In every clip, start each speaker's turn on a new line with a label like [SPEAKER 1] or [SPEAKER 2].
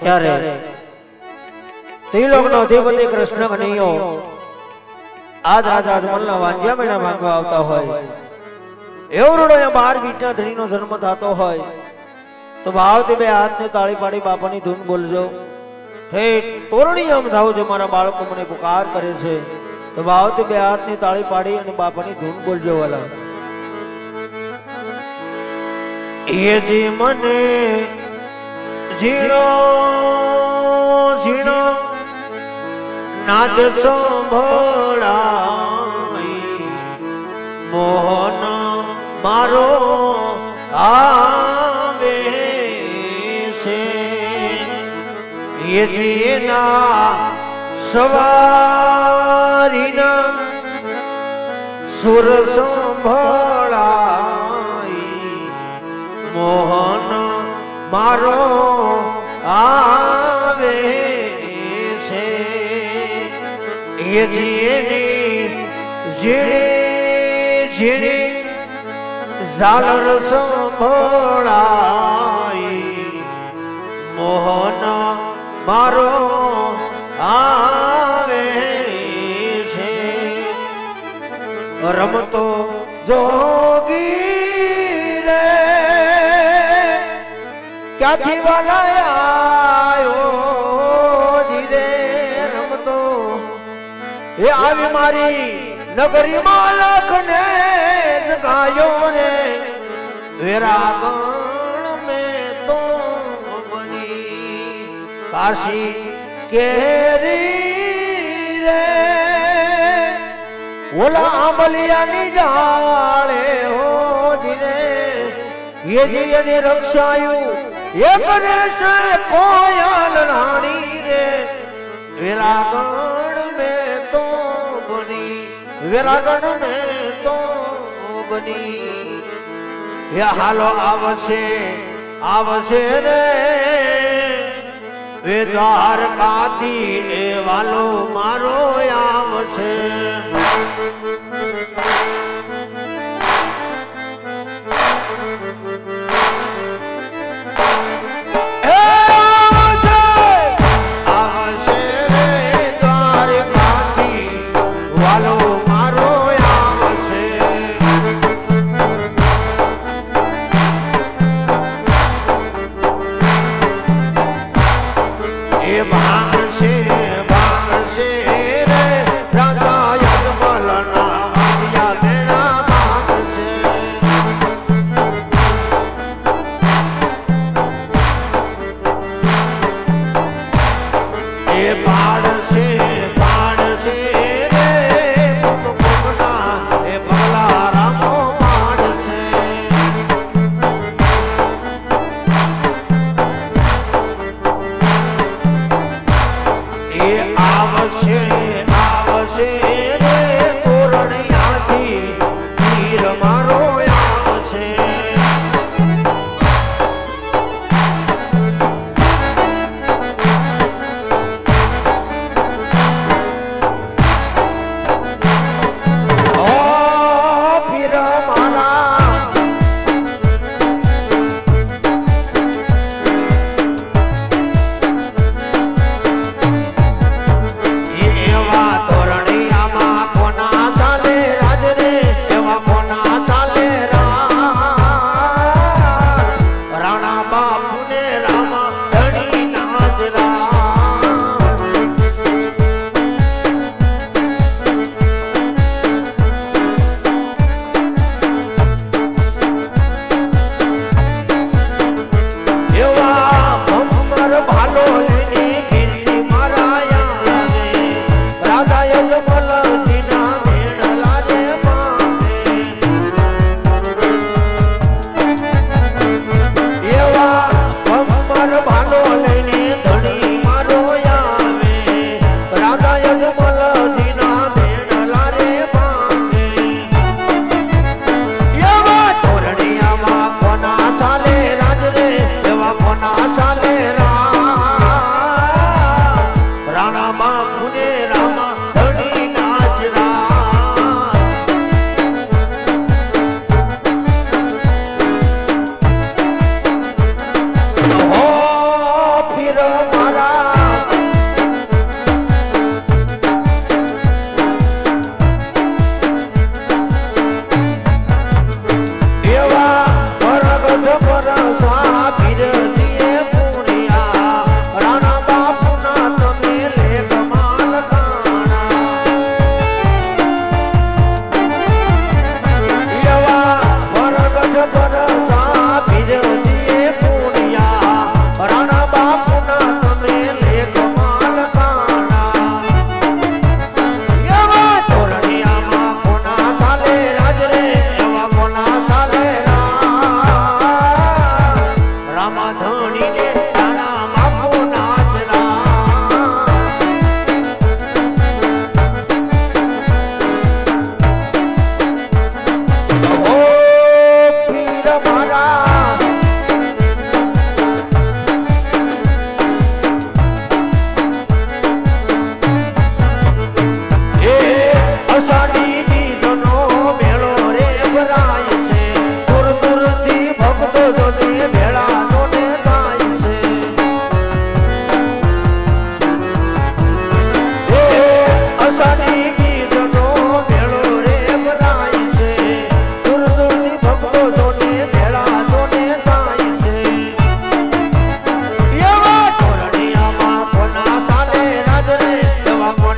[SPEAKER 1] ત્યારે ત્રિલોકનો અધિપતિ કૃષ્ણ કનૈયો આજ રાજા અજમલના વાંજ્યા મેળા માંગવા આવતા હોય એવો રૂડો 12 વીટના ધણીનો જન્મ થતો હોય તો ભાવથી બે હાથને તાળી પાડી બાપાની ધૂન બોલજો ઠેઠ તોરણી આમ થાવ જો મારા બાળકો મને પુકાર કરે છે તો ભાવથી બે હાથની તાળી પાડી અને બાપાની ધૂન બોલજો વાલા એ જી મને ઝીણો ઝીણો નાદ સંભળાય મોહન મારો આવે છે એ જીના સવારીના સુર સંભળાય મોહન મારો આવે છે એ જીની ઝીણી ઝીણી ઝાલર સંભળાય મોહન મારો આવે છે રમતો જોગી રે ક્યાંથી વાલા આયો ધીરે રમતો એ આવી મારી નગરીમાં લખને જગાયો રે વેરાગણ મેં તો બની કાશી કેરી રે ઓલા આંબલિયાની ડાળે હો ધીરે એ જીને રક્ષાયું એ કરે છે કોયલ રાણી રે વેરાગણ મેં તો બની વેરાગણ મેં તો બની એ હાલો આવશે આવશે રે એ દ્વારકાથી એ વાલો મારો આવશે
[SPEAKER 2] Ram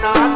[SPEAKER 1] Hello!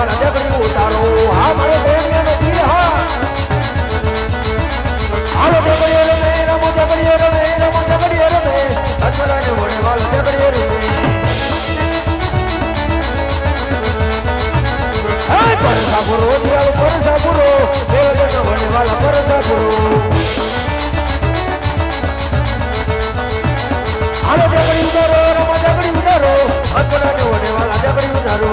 [SPEAKER 1] વાલા જગડી ઉતારો હા મારો દેવીનો પીર હા હાલો જગડીઓ રમે રમો જગડીઓ રમે રમો જગડીઓ રમે અજમલાને વડે વાલા જગડીઓ રમે હાય પરસાપુરો દિયાળ પરસાપુરો દેવજન વડે વાલા પરસાપુરો હાલો જગડી ઉતારો રમો જગડી ઉતારો અજમલાને વડે વાલા જગડી ઉતારો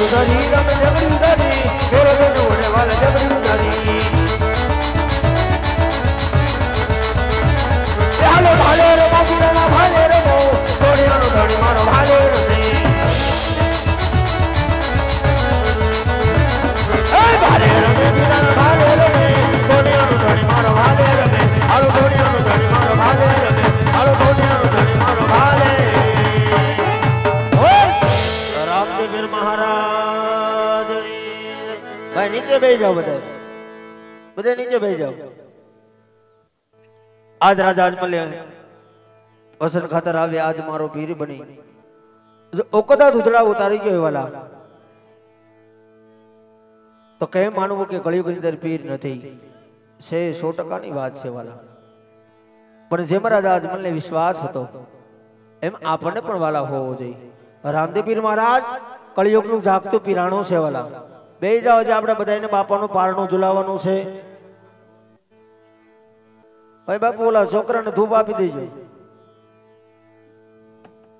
[SPEAKER 1] ઉધારી રમે જગડી ઉધારી ફેરો ફેરો વડે વાલા જગડી ઉધારી હાલો ભાલે રે બાપુરાના ભાલે રે મો ધોડિયાનો ધણી મારો ભાલે રે એ ભાલે રે બીરાના ભાલે રે ધોડિયાનો ધણી મારો ભાલે રે હાલો ધોડિયાનો ધણી મારો ભાલે રે હાલો ધોડિયાનો ધણી મારો ભાલે રામદેવ મહારાજ ભાઈ નીચે બેસી જાઓ બધા નીચે બેસી જાઓ આજ રાજા આજ મળ્યા વસન ખાતર આવે આજ મારો પીર બની ઓકદા દૂધડા ઉતારી ગયો વાલા તો કેમ માનવું કે કળિયુગની અંદર પીર નથી છે 100% ની વાત છે વાલા પણ જેમ રાજા આજ મને વિશ્વાસ હતો એમ આપણને પણ વાલા હોવો જોઈએ રામદેવ પીર મહારાજ કળિયુગનું જાગતું પીરાણું છે વાલા બે જાઓ જે આપણે બધાને બાપાનું પારણું ઝુલાવવાનું છે ભાઈ બાપુ ઓલા છોકરાને ધૂપ આપી દેજો